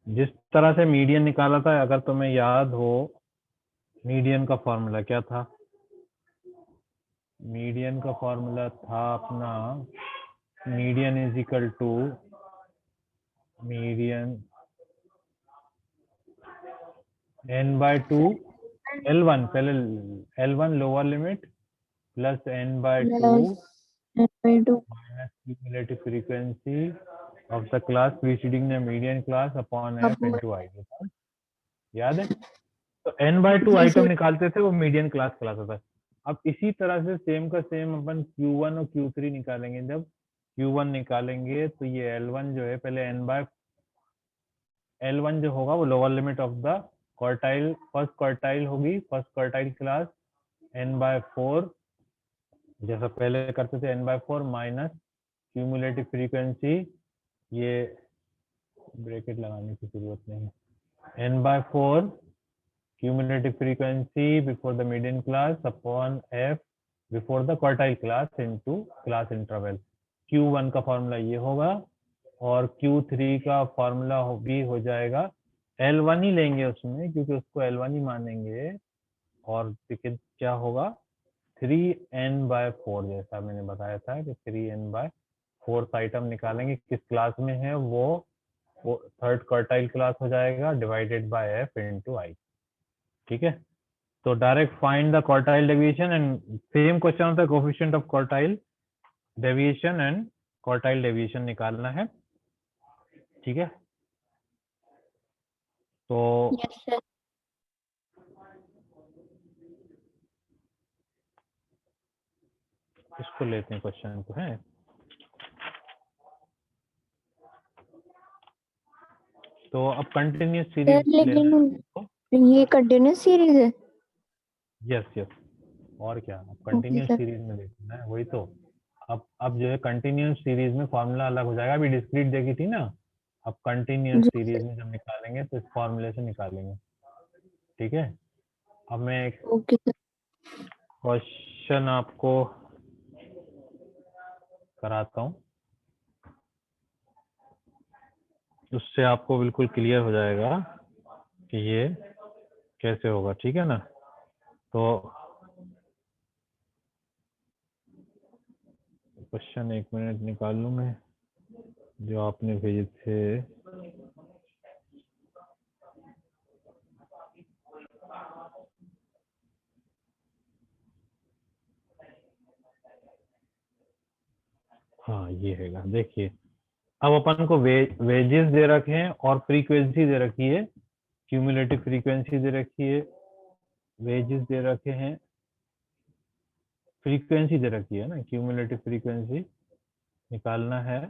जिस तरह से मीडियन निकाला था, अगर तुम्हें याद हो, मीडियन का फॉर्मूला क्या था? मीडियन का फॉर्मूला था अपना, median is equal to median n by two L1, पहले L1 lower limit plus n by two +n/2 minus cumulative frequency of the class preceding the median class upon f into i. याद है? तो n/2 जैसे item निकालते थे, वो median class कहलाता था। अब इसी तरह से सेम का सेम अपन Q1 और Q3 निकालेंगे। जब Q1 निकालेंगे तो ये L1 जो है, पहले L1 जो होगा वो lower limit of the quartile, first quartile होगी, फर्स्ट क्वार्टाइल क्लास n/4, जैसा पहले करते थे n/4 माइनस क्यूमुलेटिव फ्रीक्वेंसी, ये ब्रैकेट लगाने की जरूरत नहीं, n/4 cumulative frequency before the median class upon f before the quartile class into class interval। Q1 का फॉर्मूला ये होगा और Q3 का फॉर्मूला भी हो जाएगा, L1 ही लेंगे उसमें क्योंकि उसको L1 ही मानेंगे, और क्या होगा 3n/4, जैसा मैंने बताया था कि 3n/4 आइटम निकालेंगे, किस क्लास में है वो थर्ड क्वार्टाइल क्लास हो जाएगा, डिवाइडेड बाय f इंटू आई। ठीक है, तो direct find the quartile deviation, and same question होता है coefficient of quartile deviation and quartile deviation निकालना है। ठीक है, तो यस सर। इसको लेते हैं, क्वेश्चन तो है। तो अब कंटिन्यूस सीरीज लेना है इसको। लेकिन ये कंटिन्यूस सीरीज है। यस यस, और क्या, अब ओके कंटिन्यूस सर। सीरीज में देखना है, वही तो। अब जो है कंटिन्यूस सीरीज में फॉर्मूला अलग हो जाएगा। अभी डिस्क्रीट देखी थी ना, अब कंटिन्यूस जी सीरीज सर। में जब निकालेंगे तो इस फॉर्मूले से निकालेंगे। ठीक है, अब मैं एक ओके सर। क्वेश्चन आपको कराता हूँ, उससे आपको बिल्कुल क्लियर हो जाएगा कि ये कैसे होगा। ठीक है ना, तो क्वेश्चन एक मिनट निकाल लूँ मैं, जो आपने भेजे थे। हाँ ये हैगा, देखिए। अब अपन को वेजेस दे रखे हैं और फ्रीक्वेंसी दे रखी है, क्यूमुलेटिव फ्रीक्वेंसी दे रखी है, वेजेस दे रखे हैं, फ्रीक्वेंसी दे रखी है ना, क्यूमुलेटिव फ्रीक्वेंसी निकालना है।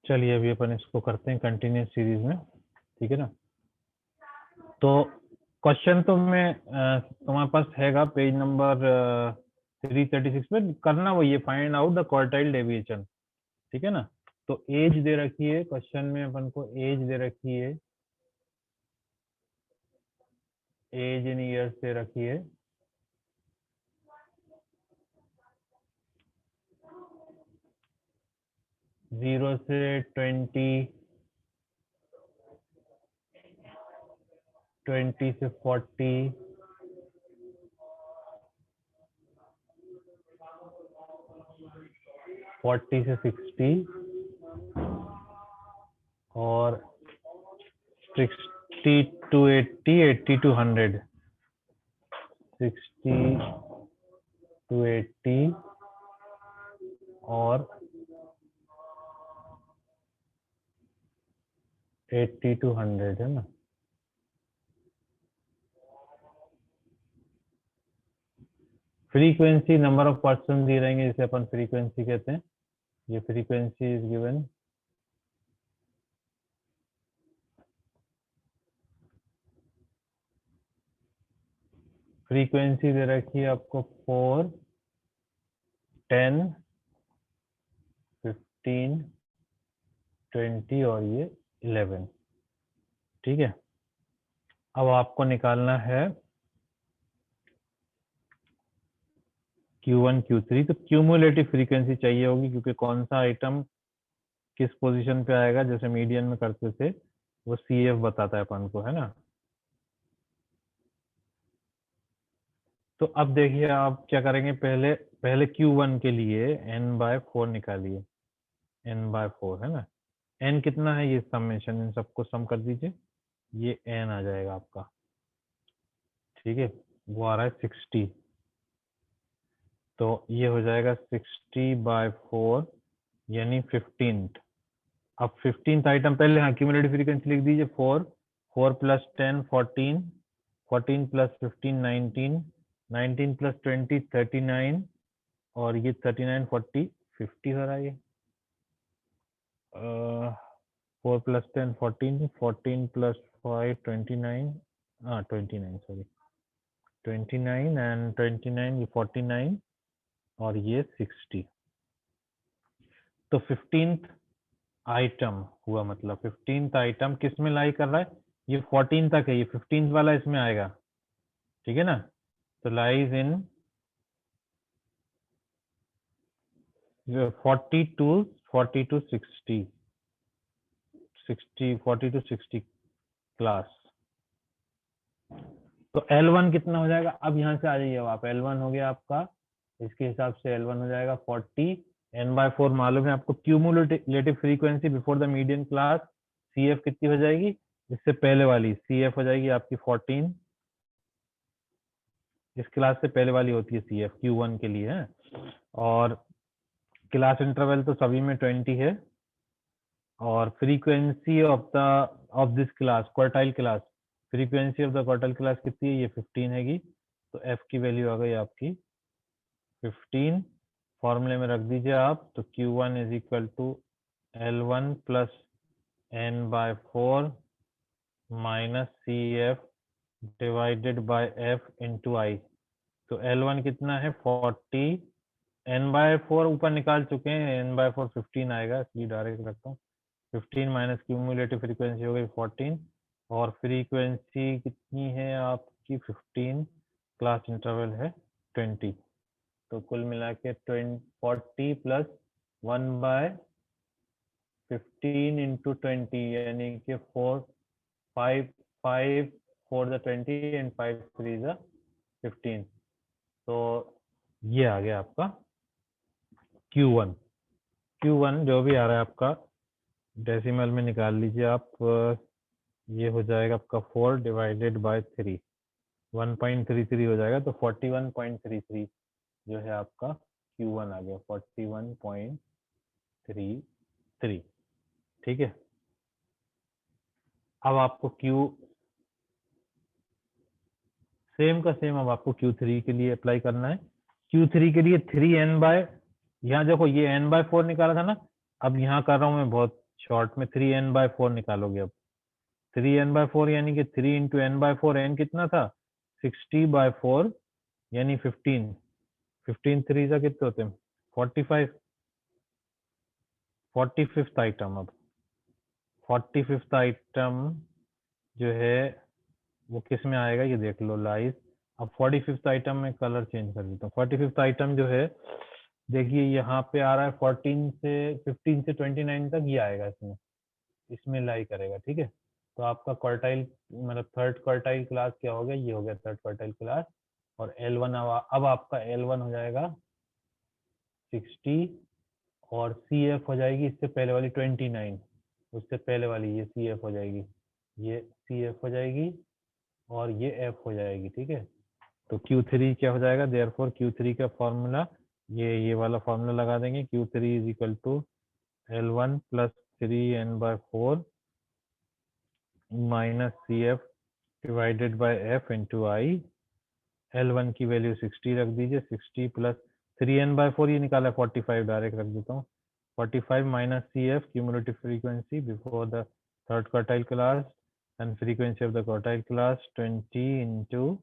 चलिए अभी अपन इसको करते हैं कंटिन्यूस सीरीज में। ठीक है ना, तो क्वेश्चन तो मैं तुम्हारे पास हैगा पेज नंबर 336 पे। करना वही है, find out the quartile deviation. ठीक है ना, तो एज दे रखी है क्वेश्चन में, अपन को एज दे रखी है, एज इन ईयर्स दे रखी है। जीरो से 20, 20 से 40, 40 से 60 और 60 टू 80, 80 टू 100, 60 टू 80 और 80 टू 100 है ना। फ्रीक्वेंसी नंबर ऑफ पर्सन दिए रहेंगे, जिसे अपन फ्रीक्वेंसी कहते हैं। ये फ्रीक्वेंसी इज गिवन, फ्रीक्वेंसी दे रखी है आपको 4, 10, 15, 20 और ये 11। ठीक है, अब आपको निकालना है Q1 Q3। तो क्यूमुलेटिव फ्रीक्वेंसी चाहिए होगी, क्योंकि कौन सा आइटम किस पोजीशन पे आएगा, जैसे मीडियन में करते थे, वो CF बताता है अपन को, है ना। तो अब देखिए आप क्या करेंगे, पहले Q1 के लिए n/4 निकालिए। n/4 है ना। n कितना है, ये समेशन, इन सबको सम कर दीजिए, ये n आ जाएगा आपका। ठीक है, वो आ रहा है 60। तो ये हो जाएगा 60/4 यानी 15th। अब 15th आइटम पहले, हाँ, क्यूमुलेटिव फ्रीक्वेंसी लिख दीजिए 4, 4 + 10 14, 14 + 15 19, 19 + 20 39, और ये 39 40 50 हो रहा है ये। 4 + 10 14, 14 + 5 29, 29 सॉरी, 29 एंड 29 ये 49 और ये 60। तो 15th आइटम हुआ, मतलब 15th आइटम किस में लाई कर रहा है, ये 14 तक है, ये 15th वाला इसमें आएगा। ठीक है ना। तो lies in 40 to 60, 40 to 60 class. तो L1 कितना हो जाएगा, अब यहाँ से आ जाइए, अब आप L1 हो गया आपका, इसके हिसाब से L1 हो जाएगा 40, n/4 मालूम है आपको। Cumulative frequency before the median class CF कितनी हो जाएगी, इससे पहले वाली CF हो जाएगी आपकी 14। इस क्लास से पहले वाली होती है CF Q1 के लिए है। और क्लास इंटरवल तो सभी में 20 है। और frequency of this class, quartile class, frequency of the quartile class कितनी है, ये 15 हैगी। तो F की वैल्यू आ गई आपकी 15। फॉर्मूले में रख दीजिए आप, तो Q1 = L1 + n/4 - CF divided by F × I। तो L1 कितना है 40, n/4 ऊपर निकाल चुके हैं, n/4 15 आएगा, इसलिए डायरेक्ट रखता हूँ। 15 माइनस क्यूमुलेटिव फ्रीक्वेंसी हो गई 14, और फ्रीक्वेंसी कितनी है आपकी 15, क्लास इंटरवल है 20। तो कुल मिला के 40 + 1/15 × 20 यानी कि 4 5 5 4 द 20 एंड 5 3 द 15। तो ये आ गया आपका Q1। Q1 जो भी आ रहा है आपका डेसिमल में निकाल लीजिए आप। ये हो जाएगा आपका 4 डिवाइडेड बाय 3, 1.33 हो जाएगा। तो 41.33 जो है आपका Q1 आ गया, 41.33। ठीक है, अब आपको सेम का सेम अब आपको Q3 के लिए अप्लाई करना है। Q3 के लिए 3n/, यहाँ देखो ये n/4 निकाला था ना, अब यहाँ कर रहा हूँ मैं बहुत शॉर्ट में, 3n/4 निकालोगे। अब 3n/4 यानी कि 3 × n/4, n कितना था 60/4 यानी 15, 15 3 का कितने होते हैं 45। 45th आइटम, अब 45th आइटम जो है वो किस में आएगा, ये देख लो लाइव। अब 45th आइटम में कलर चेंज कर देता हूँ। 45th आइटम जो है, देखिए यहाँ पे आ रहा है 15 से 29 तक ये आएगा, इसमें लाई करेगा। ठीक है, तो आपका क्वार्टाइल मतलब थर्ड क्वार्टाइल क्लास क्या हो गया, ये हो गया थर्ड क्वार्टाइल क्लास। और L1 अब आपका L1 हो जाएगा 60, और CF हो जाएगी इससे पहले वाली 29, उससे पहले वाली ये CF हो जाएगी, ये CF हो जाएगी, और ये F हो जाएगी। ठीक है, तो Q3 क्या हो जाएगा, देयरफॉर Q3 का फॉर्मूला ये वाला फॉर्मूला लगा देंगे। Q3 = L1 + 3n/4 - CF divided by F × I। L1 की वैल्यू 60 रख दीजिए, 60 + 3n/4 ये निकाला 45, डायरेक्ट रख देता हूँ। 45 - CF cumulative frequency before the third quartile class and frequency of the quartile class 20 into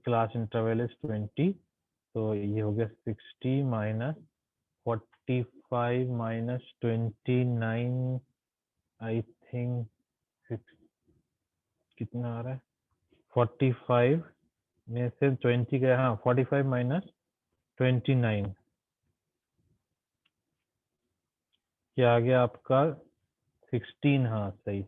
class interval is 20। तो ये हो गया 60 माइनस 45 माइनस 29 आई थिंक कितना आ रहा है 45 में से 20 गया, हाँ 45 माइनस 29 क्या आ गया आपका 16, हाँ सही,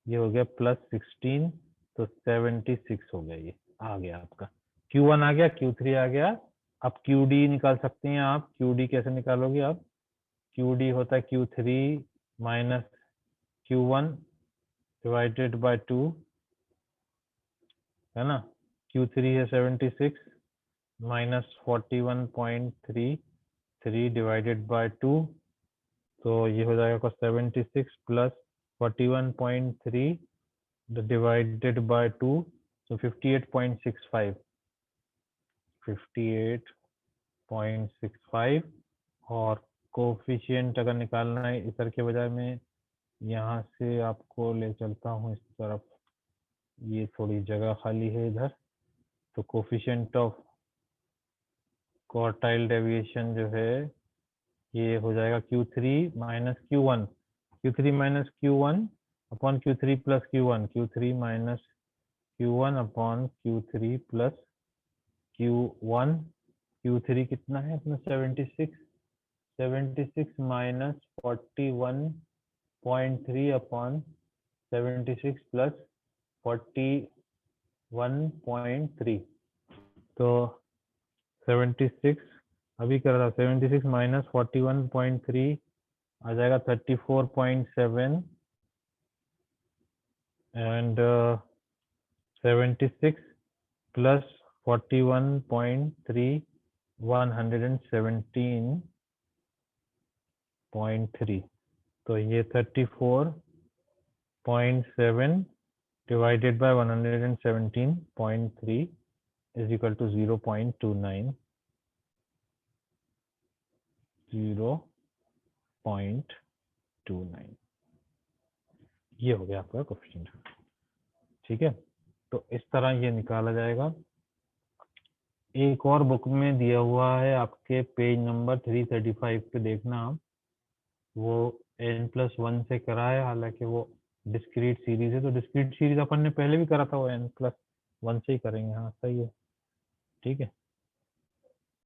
ये हो गया प्लस 16 तो 76 हो गया, ये आ गया आपका Q1 आ गया, Q3 आ गया। अब QD निकाल सकते हैं आप। QD कैसे निकालोगे आप? QD होता है Q3 minus Q1 divided by 2, है ना। Q3 है 76 माइनस 41.33 डिवाइडेड बाय 2, तो ये हो जाएगा 76 प्लस 41.3 डिवाइडेड बाय 2, तो 58.65 58.65। और कोफिशिएंट अगर निकालना है इधर के बजाय में यहाँ से आपको ले चलता हूँ इस तरफ, ये थोड़ी जगह खाली है इधर, तो कोफिशिएंट ऑफ क्वार्टाइल डेविएशन जो है ये हो जाएगा Q3 minus Q1, Q3 minus Q1 upon Q3 plus Q1, Q3 minus Q1 upon Q3 plus Q1। Q3 कितना है अपना 76, 76 माइनस 41.3 अपॉन 76 प्लस 41.3, तो 76 अभी कर रहा 76 माइनस 41.3 आ जाएगा 34.7 एंड 76 प्लस 41.3 117.3, तो ये 34.7 divided by 117.3 is equal to 0.29, 0.29, ये हो गया आपका कोफिशिएंट। ठीक है, तो इस तरह ये निकाला जाएगा। एक और बुक में दिया हुआ है आपके पेज नंबर 335 पे, देखना आप, वो n+1 से करा है, हालांकि वो डिस्क्रीट सीरीज है, तो डिस्क्रीट सीरीज अपन ने पहले भी करा था, वो n+1 से ही करेंगे। हाँ सही है, ठीक है।